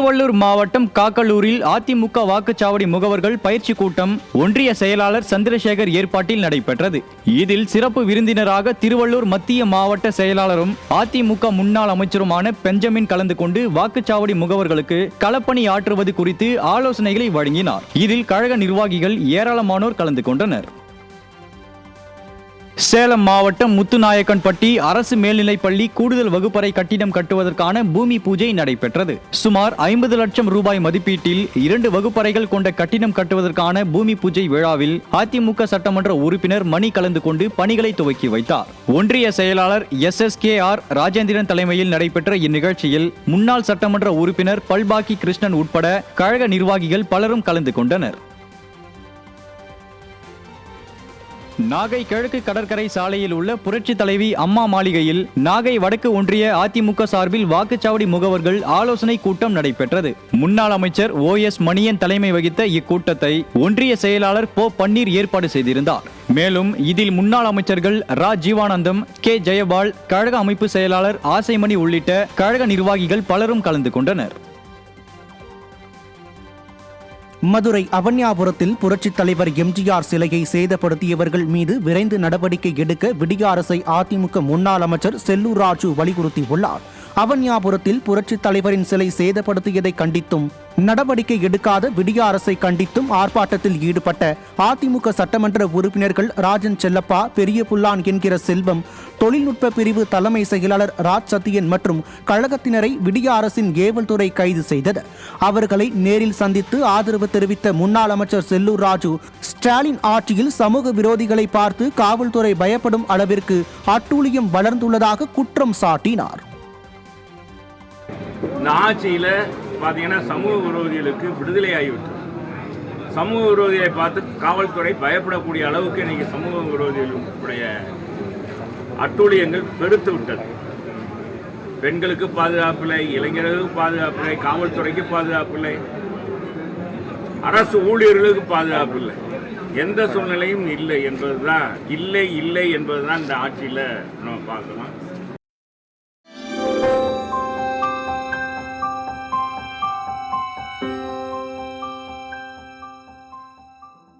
திருவள்ளூர் மாவட்டம் காக்கலூரில் அதிமுக வாக்குச்சாவடி முகவர்கள் பயிற்சி கூட்டம் ஒன்றிய செயலாளர் சந்திரசேகர் ஏற்பாட்டில் நடைபெற்றது. இதில் சிறப்பு விருந்தினராக திருவள்ளூர் மத்திய மாவட்ட செயலாளரும் அதிமுக முன்னாள் அமைச்சருமான பெஞ்சமின் கலந்து கொண்டு வாக்குச்சாவடி முகவர்களுக்கு களப்பணி ஆற்றுவது குறித்து ஆலோசனைகளை வழங்கினார். இதில் கழக நிர்வாகிகள் ஏராளமானோர் கலந்து கொண்டனர். சேலம் மாவட்டம் முத்துநாயக்கன்பட்டி அரசு மேல்நிலைப்பள்ளி கூடுதல் வகுப்பறை கட்டிடம் கட்டுவதற்கான பூமி பூஜை நடைபெற்றது. சுமார் 50 லட்சம் ரூபாய் மதிப்பீட்டில் 2 வகுப்பறைகள் கொண்ட கட்டிடம் கட்டுவதற்கான பூமி பூஜை விழாவில் அதிமுக சட்டமன்ற உறுப்பினர் மணி கலந்து கொண்டு பணிகளை துவக்கி வைத்தார். ஒன்றிய செயலாளர் SSKR ராஜேந்திரன் தலைமையில் நடைபெற்ற இந்நிகழ்ச்சியில் முன்னாள் சட்டமன்ற உறுப்பினர் பல்பாக்கி கிருஷ்ணன் உட்பட கழக நிர்வாகிகள் பலரும் கலந்து கொண்டனர். நாகை கிழக்கு கடற்கரை சாலையில் உள்ள புரட்சி தலைவி அம்மா மாளிகையில் நாகை வடக்கு ஒன்றிய அதிமுக சார்பில் வாக்குச்சாவடி முகவர்கள் ஆலோசனை கூட்டம் நடைபெற்றது. முன்னாள் அமைச்சர் OS மணியன் தலைமை வகித்த இக்கூட்டத்தை ஒன்றிய செயலாளர் போ பன்னீர் ஏற்பாடு செய்திருந்தார். மேலும் இதில் முன்னாள் அமைச்சர்கள் ரா ஜீவானந்தம், K ஜெயபால், கழக அமைப்பு செயலாளர் ஆசைமணி உள்ளிட்ட கழக நிர்வாகிகள் பலரும் கலந்து கொண்டனர். மதுரை அவன்யாபுரத்தில் புரட்சித் தலைவர் MGR சிலையை சேதப்படுத்தியவர்கள் மீது விரைந்து நடவடிக்கை எடுக்க விடிய அரசை அதிமுக முன்னாள் அமைச்சர் செல்லூர் ராஜு வலியுறுத்தியுள்ளார். அவன்யாபுரத்தில் புரட்சித் தலைவரின் சிலை சேதப்படுத்தியதை கண்டித்தும் நடவடிக்கை எடுக்காத விடிய அரசை கண்டித்தும் ஆர்ப்பாட்டத்தில் ஈடுபட்ட அதிமுக சட்டமன்ற உறுப்பினர்கள் ராஜன் செல்லப்பா, பெரிய புல்லான் என்கிற செல்வம், தொழில்நுட்ப பிரிவு தலைமை செயலாளர் ராஜ் சத்தியன் மற்றும் கழகத்தினரை விடிய அரசின் ஏவல் துறை கைது செய்தது. அவர்களை நேரில் சந்தித்து ஆதரவு தெரிவித்த முன்னாள் அமைச்சர் செல்லூர் ராஜு, ஸ்டாலின் ஆட்சியில் சமூக விரோதிகளை பார்த்து காவல்துறை பயப்படும் அளவிற்கு அட்டூழியம் வளர்ந்துள்ளதாக குற்றம் சாட்டினார். இந்த ஆட்சியில் பார்த்தீங்கன்னா சமூக விரோதிகளுக்கு விடுதலை ஆகிவிட்டது. சமூக விரோதிகளை பார்த்து காவல்துறை பயப்படக்கூடிய அளவுக்கு இன்னைக்கு சமூக விரோதிகளுடைய அட்டூழியங்கள் பெருத்து விட்டது. பெண்களுக்கு பாதுகாப்பில்லை, இளைஞர்களுக்கு பாதுகாப்பில்லை, காவல்துறைக்கு பாதுகாப்பில்லை, அரசு ஊழியர்களுக்கு பாதுகாப்பில்லை, எந்த சூழ்நிலையும் இல்லை என்பதுதான் இந்த ஆட்சியில் நம்ம பார்க்கலாம்.